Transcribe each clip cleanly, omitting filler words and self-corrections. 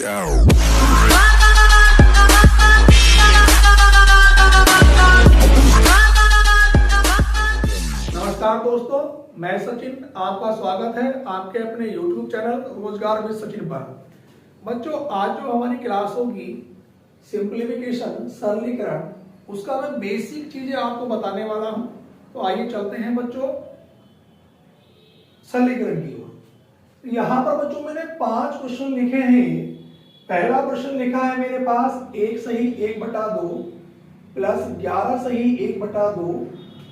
नमस्कार दोस्तों, मैं सचिन, आपका स्वागत है आपके अपने YouTube चैनल रोजगार विद सचिन पर। बच्चों, आज जो हमारी क्लास होगी सिंप्लीफिकेशन, सरलीकरण, उसका मैं बेसिक चीजें आपको बताने वाला हूं। तो आइए चलते हैं बच्चों सरलीकरण की ओर। यहाँ पर बच्चों मैंने 5 क्वेश्चन लिखे हैं। पहला प्रश्न लिखा है मेरे पास 1 सही 1/2 प्लस 11 सही 1/2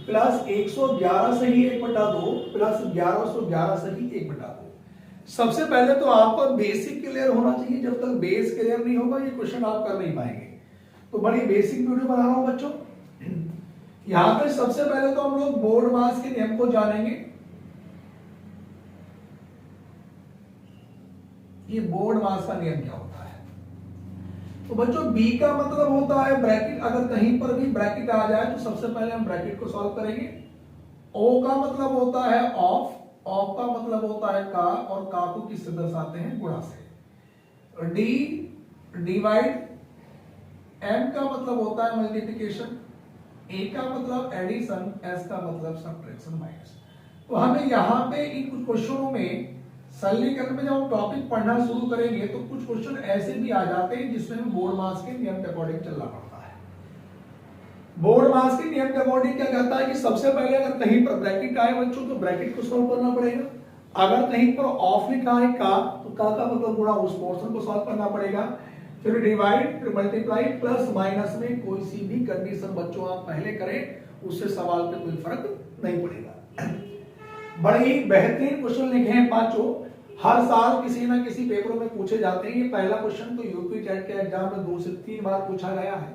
प्लस 111 सही 1/2 प्लस 1111 सही 1/2। सबसे पहले तो आपका बेसिक क्लियर होना चाहिए। जब तक बेस क्लियर नहीं होगा ये क्वेश्चन आप कर नहीं पाएंगे। तो बड़ी बेसिक वीडियो बना रहा हूं बच्चों। यहां पे सबसे पहले तो हम लोग बोर्ड मास के नियम को जानेंगे। ये बोर्ड मास का नियम क्या होता है? तो बच्चों बी का मतलब होता है ब्रैकेट। अगर कहीं पर भी ब्रैकेट आ जाए तो सबसे पहले हम ब्रैकेट को सॉल्व करेंगे। ओ का मतलब होता है ऑफ, ऑफ का मतलब होता है का, और का को किससे दर्शाते हैं? गुणा से। डी डिवाइड, एम का मतलब होता है मल्टीप्लिकेशन, ए का मतलब एडिशन, एस का मतलब सब्ट्रैक्शन माइनस। तो हमें यहाँ पे इन कुछ क्वेश्चनों में सरलीकरण में जब हम टॉपिक पढ़ना शुरू करेंगे तो कुछ क्वेश्चन ऐसे भी आ जाते हैं जिसमें हमें बोर्ड मास के नियम के अकॉर्डिंग चलना पड़ता है। बोर्ड मास के नियम के अकॉर्डिंग क्या कहता है कि सबसे पहले अगर कहीं पर ब्रैकेट आए बच्चों तो ब्रैकेट को सॉल्व करना पड़ेगा। अगर कहीं पर ऑफ लिखा है का तो का मतलब गुणा उस पोर्शन को सॉल्व करना पड़ेगा। फिर डिवाइड, फिर मल्टीप्लाई, प्लस माइनस में कोई सी भी कंडीशन बच्चों आप पहले करें, उससे सवाल पे कोई फर्क नहीं पड़ेगा। बड़े ही बेहतरीन क्वेश्चन लिखे हैं पांचों। हर साल किसी ना किसी पेपरों में पूछे जाते हैं। ये पहला क्वेश्चन तो यूपी टेट के एग्जाम में 2 से 3 बार पूछा गया है।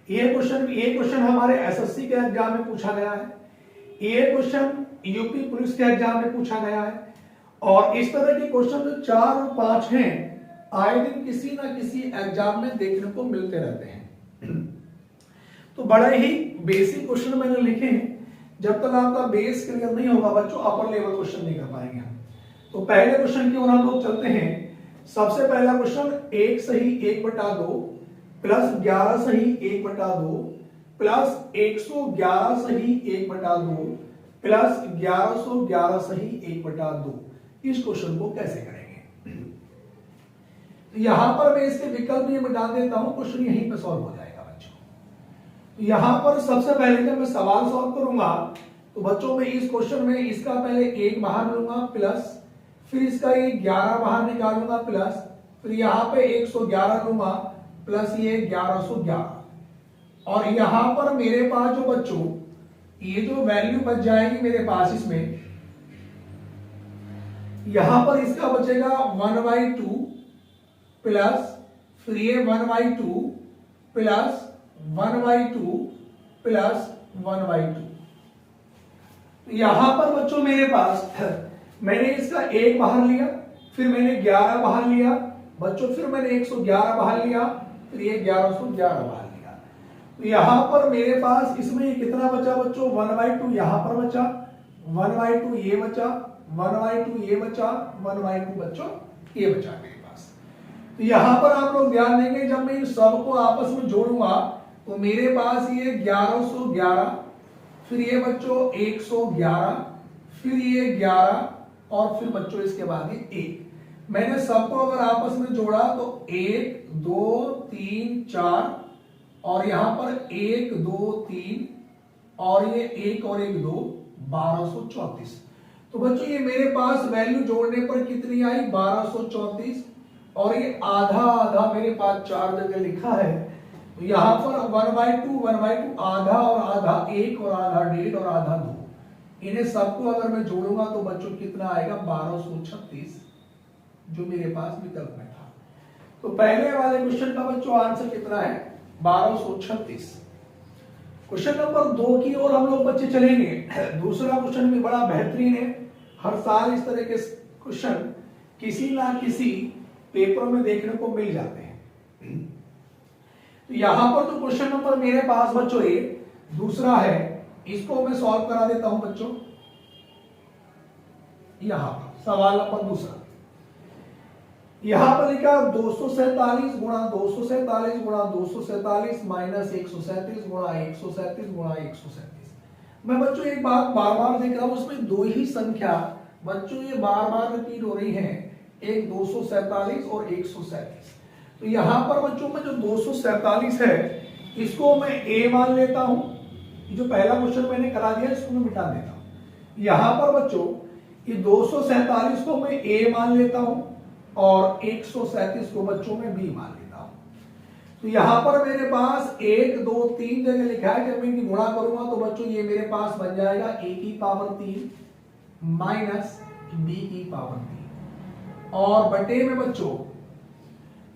ये क्वेश्चन हमारे एसएससी के एग्जाम में पूछा गया है। ये क्वेश्चन यूपी पुलिस के एग्जाम में पूछा गया है। और इस तरह के क्वेश्चन जो 4 और 5 हैं आए दिन किसी ना किसी एग्जाम में देखने को मिलते रहते हैं। तो बड़े ही बेसिक क्वेश्चन मैंने लिखे हैं। जब तक आपका बेस क्लियर नहीं होगा बच्चों अपर लेवल क्वेश्चन नहीं कर पाएंगे हम। तो पहले क्वेश्चन की ओर हम लोग चलते हैं। सबसे पहला क्वेश्चन 1 सही 1/2 प्लस 11 सही 1/2 प्लस 111 सही 1/2 प्लस 1111 सही 1/2। इस क्वेश्चन को कैसे करेंगे? तो यहां पर मैं इसके विकल्प ये मिटा देता हूं, क्वेश्चन यहीं पे सॉल्व हो जाएगा बच्चों। तो यहां पर सबसे पहले जब मैं सवाल सॉल्व करूंगा तो बच्चों में इस क्वेश्चन में इसका पहले 1 बाहर लूंगा प्लस, फिर इसका ये 11 बाहर निकालूंगा प्लस, फिर यहाँ पे 111 लूंगा प्लस ये 1111। और यहां पर मेरे पास जो बच्चों ये जो वैल्यू बच जाएगी मेरे पास इसमें, यहां पर इसका बचेगा 1/2 प्लस, फिर ये 1/2 प्लस 1/2 प्लस 1/2। यहां पर बच्चों मेरे पास मैंने इसका 1 बाहर लिया, फिर मैंने 11 बाहर लिया बच्चों, फिर मैंने 111 बाहर लिया, फिर ये 1111 बाहर लिया। तो यहां पर मेरे पास इसमें कितना बचा बच्चों? 1/2 यहां पर बचा, 1/2 ये बचा, 1/2 ये बचा, 1/2 बच्चों ये बचा मेरे पास। तो यहां पर आप लोग ध्यान देंगे जब मैं इन सबको आपस में जोड़ूंगा तो मेरे पास ये 1111, फिर ये बच्चों 111, फिर ये 11 और फिर बच्चों इसके बाद ये 1। मैंने सबको अगर आपस में जोड़ा तो 1 2 3 4 और यहां पर 1 2 3 और ये 1 और 1 2, 1234। तो बच्चों ये मेरे पास वैल्यू जोड़ने पर कितनी आई? 1234। और ये आधा आधा मेरे पास 4 जगह लिखा है। तो यहां पर 1/2 आधा और आधा 1 और आधा 1.5 और आधा 2, इन्हें सबको अगर मैं जोड़ूंगा तो बच्चों कितना आएगा? 1236 जो मेरे पास विकल्प में था। तो पहले वाले क्वेश्चन का बच्चों आंसर कितना है? 1236। क्वेश्चन नंबर 2 की ओर हम लोग बच्चे चलेंगे। दूसरा क्वेश्चन भी बड़ा बेहतरीन है। हर साल इस तरह के क्वेश्चन किसी ना किसी पेपरों में देखने को मिल जाते हैं। तो यहां पर तो क्वेश्चन नंबर मेरे पास बच्चों ये दूसरा है, इसको मैं सॉल्व करा देता हूं बच्चों। यहां पर सवाल नंबर दूसरा यहां पर लिखा 247 गुणा 247 गुणा 247 माइनस 137 गुणा 137 गुणा 137। मैं बच्चों एक बात बार बार देख रहा हूं, उसमें दो ही संख्या बच्चों ये बार बार रिपीट हो रही है, एक 247 और 137। तो यहां पर बच्चों में जो 247 है इसको मैं a मान लेता हूं, जो पहला क्वेश्चन मैंने करा दिया इसको मैं मिटा देता हूं। यहां पर बच्चों ये 247 को मैं a मान लेता हूं और 137 को बच्चों में b मान लेता हूं। तो यहां पर मेरे पास 1 2 3 जगह लिखा है, जब मैं इनकी गुणा करूंगा तो बच्चों ये मेरे पास बन जाएगा a की पावर 3 माइनस b की पावर 3 और बटे में बच्चों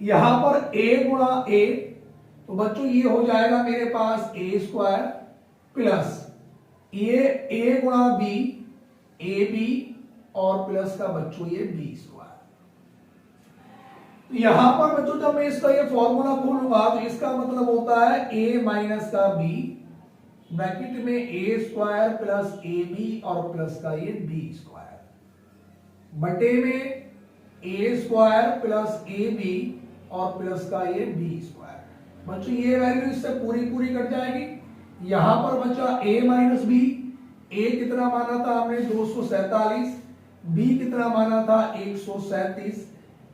यहां पर a गुणा a, तो बच्चों ये हो जाएगा मेरे पास a स्क्वायर प्लस ये a गुणा b ab और प्लस का बच्चों ये b स्क्वायर। तो यहां पर बच्चों जब मैं इसका ये फॉर्मूला खोलूंगा तो इसका मतलब होता है a माइनस का b ब्रैकेट में a स्क्वायर प्लस ab और प्लस का ये b स्क्वायर बटे में a स्क्वायर प्लस ab और प्लस का ये b स्क्वायर। बच्चों ये वैल्यू इससे पूरी पूरी कट जाएगी। यहां पर बचा a माइनस b, a कितना माना था हमने 247, b कितना माना था 137।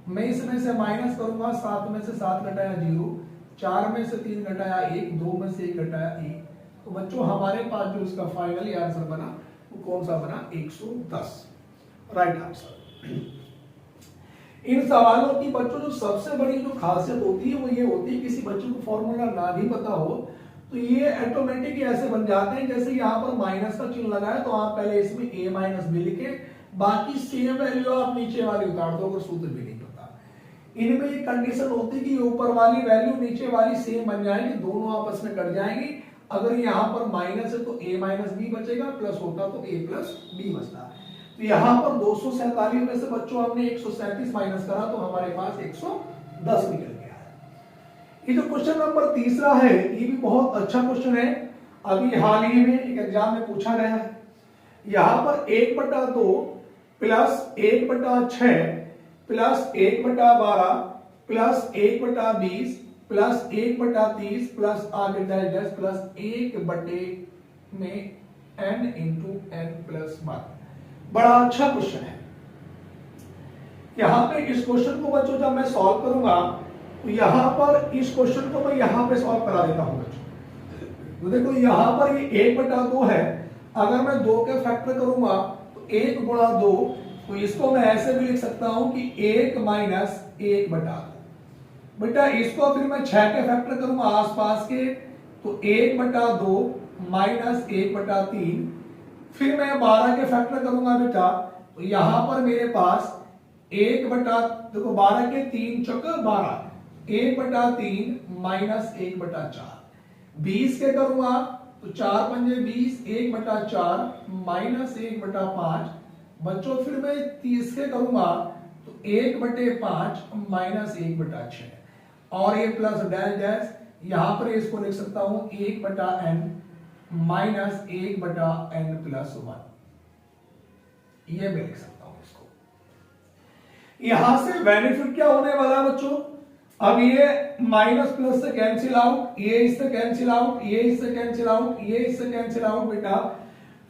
मैं इसमें से माइनस करूंगा, 7 में से 7 घटाया 0, 4 में से 3 घटाया 1, 2 में से 1 घटाया 1। तो बच्चों हमारे पास जो इसका फाइनली आंसर बना वो कौन सा बना 110, राइट आंसर। इन सवालों की बच्चों जो सबसे बड़ी जो खासियत होती है वो ये होती है, किसी बच्चे को फॉर्मूला ना भी पता हो तो ये ऑटोमेटिक ऐसे बन जाते हैं, जैसे यहाँ पर माइनस का चिन्ह लगा है तो आप पहले इसमें a माइनस b लिखे, बाकी सेम वैल्यू आप नीचे वाली उतार दो अगर सूत्र भी नहीं पता। इनमें एक कंडीशन होती है कि ऊपर वाली वैल्यू नीचे वाली सेम बन जाएगी, दोनों आपस में कट जाएंगी। अगर यहाँ पर माइनस है तो a माइनस b बचेगा, प्लस होता तो a प्लस b बचता। तो यहां पर 247 में से बच्चों हमने 137 माइनस करा तो हमारे पास 110 निकल गया है। ये जो क्वेश्चन नंबर तीसरा है ये भी बहुत अच्छा क्वेश्चन है, अभी हाल ही में एक एग्जाम में पूछा गया है। यहां पर 1/2 plus 1/6 plus 1/12 plus 1/20 plus 1/30 plus आगे डैश प्लस 1 में n इंटू n प्लस 1। बड़ा अच्छा क्वेश्चन है। यहां पे इस क्वेश्चन को बच्चों जब मैं सॉल्व करूंगा तो यहां पर इस क्वेश्चन को मैं यहां पे सॉल्व करा देता हूं बच्चों। तो देखो यहां पर ये 1/2 है, अगर मैं 2 के फैक्टर करूंगा तो 1 गुणा 2, तो इसको मैं ऐसे भी लिख सकता हूं कि 1 माइनस 1/2। बेटा इसको फिर मैं 6 के फैक्टर करूंगा आसपास के, तो 1/2 माइनस 1/3। फिर मैं 12 के फैक्टर करूंगा बेटा, तो यहां पर मेरे पास 1/, देखो 12 के 3 चौक 12, 1/3 माइनस 1/4। 20 के करूंगा तो 4 पंजे 20, 1/4 माइनस 1/5। बच्चों फिर मैं 30 के करूंगा तो 1/5 माइनस 1/6 और ये प्लस डैश डैश, यहां पर इसको लिख सकता हूं 1/n माइनस 1/n प्लस 1, ये मैं लिख सकता हूं इसको। यहां से बेनिफिट क्या होने वाला है बच्चों, अब ये माइनस प्लस से कैंसिल आउट, ये इससे कैंसिल आउट, ये इससे कैंसिल आउट, ये इससे कैंसिल आउट बेटा।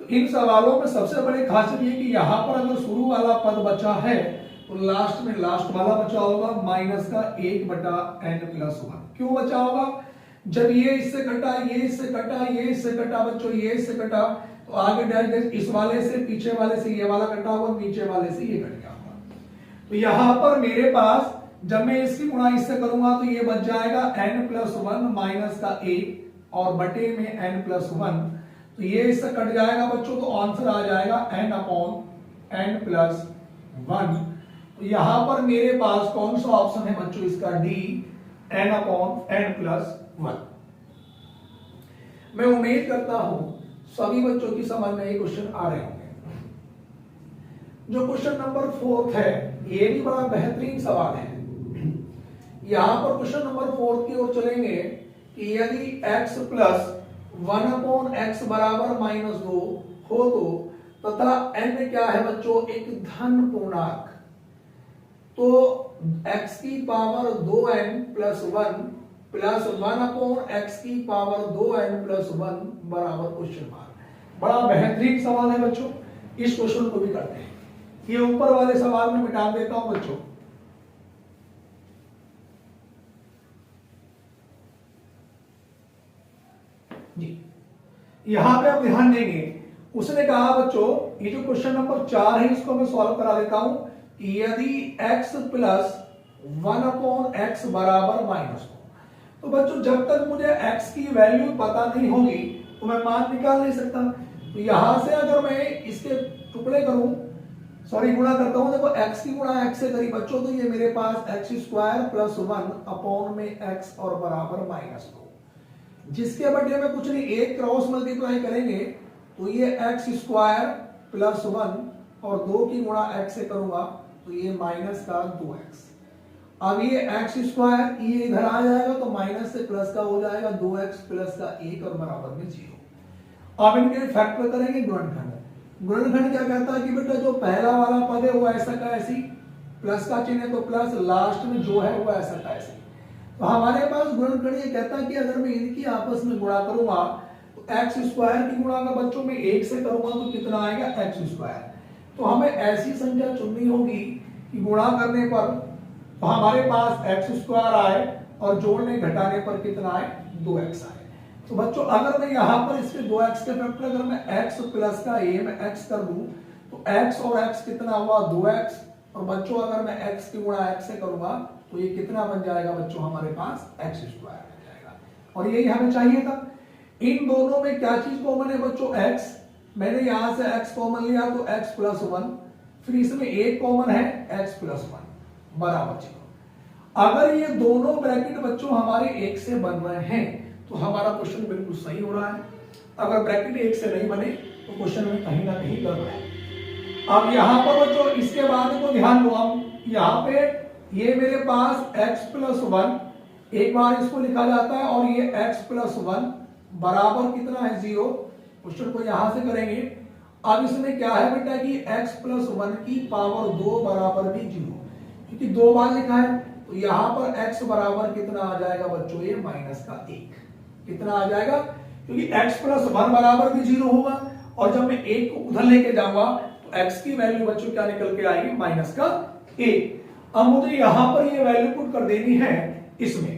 तो इन सवालों में सबसे बड़ी खासियत ये कि यहां पर अगर शुरू वाला पद बचा है तो लास्ट में लास्ट वाला बचा होगा माइनस का 1/n प्लस 1। क्यों बचा होगा, जब ये इससे कटा, ये इससे कटा, ये इससे कटा बच्चों, ये इससे कटा, तो आगे डायरेक्ट इस वाले से पीछे वाले से ये वाला कटा हुआ, नीचे वाले से ये कट गया होगा। तो यहां पर मेरे पास जब मैं इसकी गुणा इससे करूंगा तो ये बच जाएगा n प्लस 1 माइनस का 1 और बटे में n प्लस 1, तो ये इससे कट जाएगा बच्चों, तो आंसर आ जाएगा n/n प्लस 1। तो यहां पर मेरे पास कौन सा ऑप्शन है बच्चों, इसका D, n/n प्लस 1। मैं उम्मीद करता हूं सभी बच्चों की समझ में ये क्वेश्चन आ रहे होंगे। जो क्वेश्चन नंबर 4 है ये भी बड़ा बेहतरीन सवाल है। यहां पर क्वेश्चन नंबर 4 की ओर चलेंगे कि यदि x प्लस 1/x बराबर -2 हो तो तथा n क्या है बच्चों, एक धन पूर्णांक। तो x की power 2n plus 1 plus 1/x की पावर 2n प्लस 1 बराबर क्वेश्चन मार्क। बड़ा बेहतरीन सवाल है बच्चों, इस क्वेश्चन को भी करते हैं। ये ऊपर वाले सवाल में मिटा देता हूं बच्चों। जी यहां पे आप ध्यान देंगे, उसने कहा बच्चों ये जो क्वेश्चन नंबर 4 है इसको मैं सॉल्व करा देता हूं कि यदि x प्लस 1/x बराबर -2, तो बच्चों जब तक मुझे x की वैल्यू पता नहीं होगी तो मैं मान निकाल नहीं सकता। तो यहां से अगर मैं इसके टुकड़े करूं, सॉरी गुणा करता हूं, देखो x की गुणा x से करी बच्चों, तो ये मेरे पास x² प्लस 1 में x और बराबर -2, जिसके बदले में कुछ नहीं, एक क्रॉस मल्टीप्लाई करेंगे तो ये x² प्लस 1 और 2 की गुणा x से करूंगा तो ये माइनस का 2x। अब ये x², ये इधर आ जाएगा तो माइनस से प्लस का हो जाएगा 2x प्लस का 1 और बराबर में 0। अब इनके फैक्टर करेंगे गुणनखंड। गुणनखंड क्या कहता है कि बेटा जो पहला वाला पद है वो ऐसा का ऐसी, प्लस का चिन्ह है तो प्लस, लास्ट में जो है वो ऐसा का ऐसी। तो हमारे पास गुणनखंड ये कहता है कि अगर मैं इनकी आपस में गुणा करूंगा तो x² की गुणा अगर बच्चों में 1 से करूंगा तो कितना आएगा x²। तो हमें ऐसी संख्या चुननी होगी कि गुणा करने पर तो हमारे पास x² आए और जोड़ने घटाने पर कितना आए 2x आए। तो बच्चों अगर मैं यहां पर इसके 2x के फैक्टर अगर मैं x प्लस का a में x कर दूं तो x और x कितना हुआ 2x, और बच्चों अगर मैं x की गुणा x से करूंगा तो ये कितना बन जाएगा बच्चों हमारे पास x² बन जाएगा, और यही हमें चाहिए था। इन दोनों में क्या चीज कॉमन है बच्चों x, मैंने यहां से x कॉमन लिया तो x प्लस 1, फिर इसमें एक कॉमन है x प्लस 1 बराबर 0। अगर ये दोनों ब्रैकेट बच्चों हमारे एक से बन रहे हैं तो हमारा क्वेश्चन बिल्कुल सही हो रहा है। अगर ब्रैकेट एक से नहीं बने तो क्वेश्चन में कहीं ना कहीं गड़बड़ है। अब यहां पर बच्चों इसके बाद को ध्यान दो, हम यहां पे ये मेरे पास x प्लस 1, एक बार इसको लिखा जाता है, और ये x प्लस 1 बराबर कितना है 0। क्वेश्चन को यहां से करेंगे। अब इसमें क्या है बेटा कि x प्लस 1 की पावर 2 बराबर भी 0, क्योंकि दो बार लिखा है तो यहां पर x बराबर कितना आ जाएगा बच्चों ये माइनस का 1। कितना आ जाएगा, क्योंकि x प्लस 1 बराबर भी 0 होगा, और जब मैं 1 को उधर लेके जाऊंगा तो x की वैल्यू बच्चों क्या निकल के आएगी माइनस का 1। अब मुझे यहां पर ये वैल्यू पुट कर देनी है। इसमें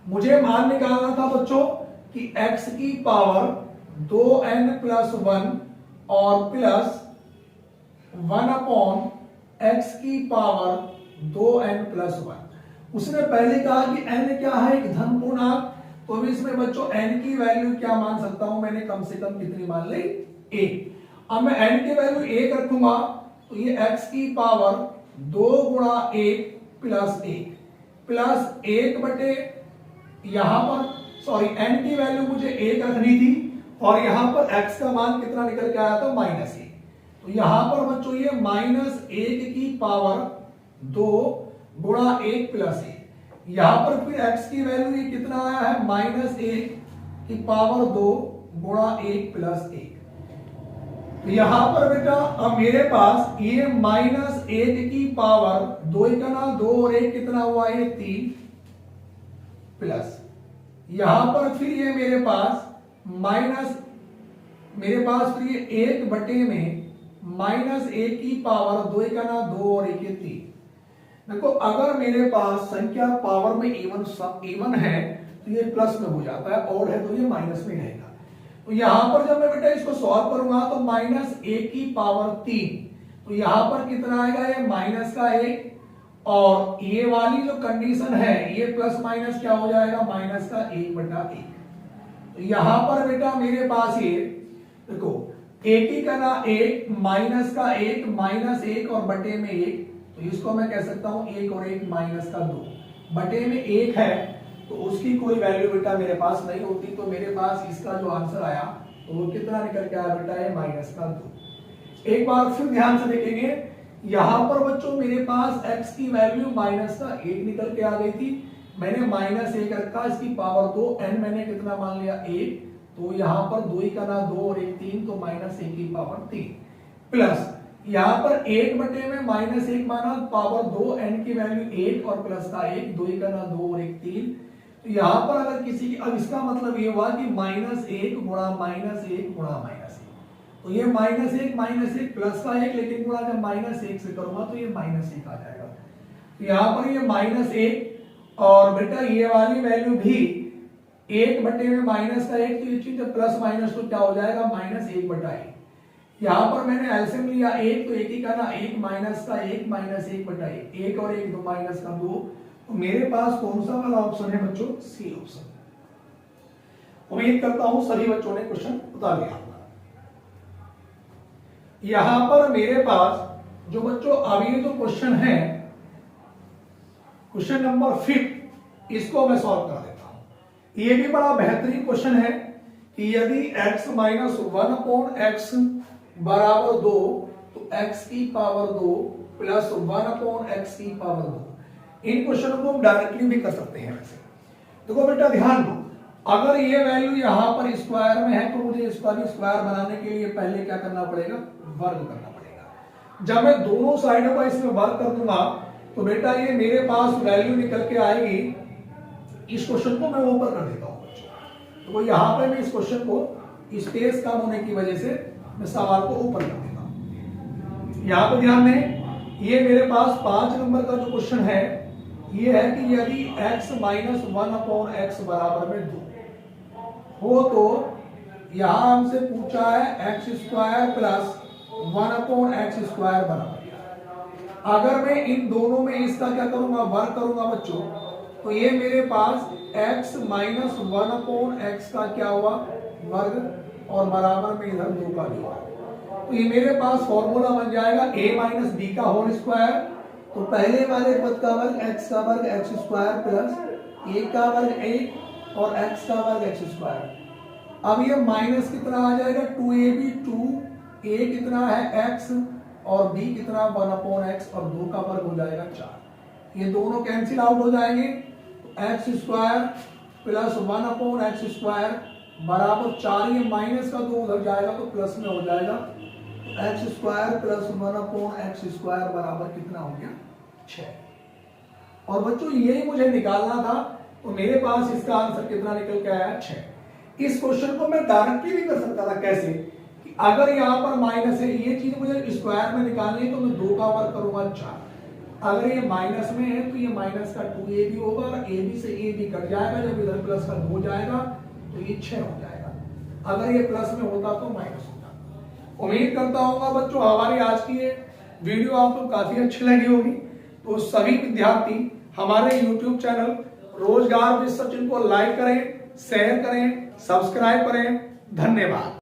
मुझे मान निकालना था बच्चों कि x की पावर 2n प्लस 1 और प्लस 1/x की पावर 2n प्लस 1। उसने पहले कहा कि n क्या है, एक धन पूर्णांक, तो अभी इसमें बच्चों n की वैल्यू क्या मान सकता हूं, मैंने कम से कम कितनी मान ली 1। अब मैं n की वैल्यू 1 रखूंगा तो ये x की पावर 2 गुणा 1 प्लस 1 प्लस 1 बटे, यहां पर सॉरी n की वैल्यू मुझे 1 रखनी थी और यहां पर x का मान कितना निकल के आया था -1। तो यहां पर बच्चों ये -1 की पावर 2 गुणा 1 प्लस 1, यहां पर फिर x की वैल्यू ये कितना आया है -1 की पावर 2 गुणा 1 प्लस 1। तो यहां पर बेटा अब मेरे पास ये -1 की पावर 2 का ना 2 और 1 कितना हुआ ये 3 प्लस, यहां पर फिर ये मेरे पास फिर ये 1 बटे में -1 की पावर 2 का ना 2 और 1 3। देखो अगर मेरे पास संख्या पावर में इवन है तो ये प्लस में हो जाता है, और है तो ये माइनस में रहेगा। तो यहां पर जब मैं बेटा इसको सॉल्व करूंगा तो -1 की पावर 3, तो यहां पर कितना आएगा ये माइनस का 1, और ये वाली जो कंडीशन है ये प्लस माइनस क्या हो जाएगा माइनस का 1/1। तो यहां पर बेटा मेरे पास ये देखो 1 का ना 1 माइनस का 1 -1 और बटे में 1, तो इसको मैं कह सकता हूं 1 और 1 माइनस का 2 बटे में 1 है, तो उसकी कोई वैल्यू बेटा मेरे पास नहीं होती। तो मेरे पास इसका जो आंसर आया तो वो कितना निकल के आया बेटा ये माइनस का 2। एक बार फिर ध्यान से देखेंगे, यहां पर बच्चों मेरे पास x की वैल्यू माइनस का 1 निकल के आ गई थी, मैंने -1 रखा, इसकी पावर 2 n मैंने कितना मान लिया 1, तो यहां पर 2 का ना 2 और 1 3, तो -1 की पावर 3 प्लस यहाँ पर 1/में -1 माना, पावर 2 n की वैल्यू 1 और प्लस का 1, 2 का ना 2 और 1 3। तो यहाँ पर अगर किसी की, अब इसका मतलब ये हुआ कि -1 गुणा -1 गुणा -1, तो ये -1 प्लस का 1, लेकिन गुणा जब -1 से करूंगा तो ये -1 आ जाएगा। तो यहाँ पर ये -1 और बेटा ये वाली वैल्यू भी 1/में -1, तो ये चीज प्लस माइनस तो क्या हो जाएगा -1/1। यहाँ पर मैंने एलसीएम लिया 1, तो 1 ही का ना 1 माइनस का 1 -1/1, 1 और 1 2 माइनस का 2। तो मेरे पास कौन सा वाला ऑप्शन है बच्चों? C option. उम्मीद करता हूं सभी बच्चों ने क्वेश्चन बता लिया। यहां पर मेरे पास जो बच्चों अभी जो क्वेश्चन है, क्वेश्चन नंबर 5, इसको मैं सॉल्व कर देता हूं। ये भी बड़ा बेहतरीन क्वेश्चन है कि यदि x - 1/x बराबर 2, तो x की पावर 2 प्लस 1/x की पावर 2। इन क्वेश्चनों को हम डायरेक्टली भी कर सकते हैं। वैसे देखो बेटा ध्यान दो, अगर ये वैल्यू यहां पर स्क्वायर में है तो मुझे इसका भी स्क्वायर बनाने के लिए पहले क्या करना पड़ेगा? वर्ग करना पड़ेगा। जब मैं दोनों साइडों का इसमें वर्ग कर दूंगा तो बेटा ये मेरे पास वैल्यू निकल के आएगी। इस क्वेश्चन को मैं ऊपर कर देता हूं बच्चों। तो यहां पे मैं इस क्वेश्चन को स्पेस कम होने की वजह से मैं सवाल को ऊपर कर देता हूं। यहां पर ध्यान दें, ये मेरे पास 5 नंबर का जो क्वेश्चन है ये है कि यदि x - 1/x बराबर में 2 हो तो यहां हमसे पूछा है x² प्लस 1/x² बराबर। अगर मैं इन दोनों में इसका क्या करूंगा? वर्ग करूंगा बच्चों, तो ये मेरे पास x - 1/x का क्या हुआ? वर्ग, और बराबर में इधर 2 का भी हुआ। तो ये मेरे पास फॉर्मूला बन जाएगा a - b का होल स्क्वायर। तो पहले वाले पद का वर्ग x का वर्ग x² प्लस a का वर्ग 1 और x का वर्ग x²। अब ये माइनस कितना आ जाएगा? 2ab, 2a कितना है x और b कितना 1/x, और 2 का वर्ग हो जाएगा 4। ये दोनों कैंसिल आउट हो जाएंगे। x² प्लस 1/x² बराबर 4। ये माइनस का 2 उधर जाएगा तो प्लस में हो जाएगा। x² प्लस 1/x² बराबर कितना हो गया? 6। और बच्चों यही मुझे निकालना था, तो मेरे पास इसका आंसर कितना निकल के आया? 6। इस क्वेश्चन को मैं डायरेक्टली भी कर सकता था। कैसे? कि अगर यहाँ पर माइनस है, ये चीज मुझे स्क्वायर में निकालनी है, तो मैं 2 का वर्ग करूंगा 4। अगर ये माइनस में है तो ये माइनस का 2ab होगा, ab से ab कट जाएगा, जब इधर प्लस का 2 जाएगा तो ये 6 हो जाएगा। अगर ये प्लस में होता तो माइनस होता। उम्मीद करता हूँ बच्चों हमारी आज की ये वीडियो आपको काफी अच्छी लगी होगी। तो सभी विद्यार्थी हमारे YouTube चैनल रोजगार विद सचिन को लाइक करें, शेयर करें, सब्सक्राइब करें। धन्यवाद।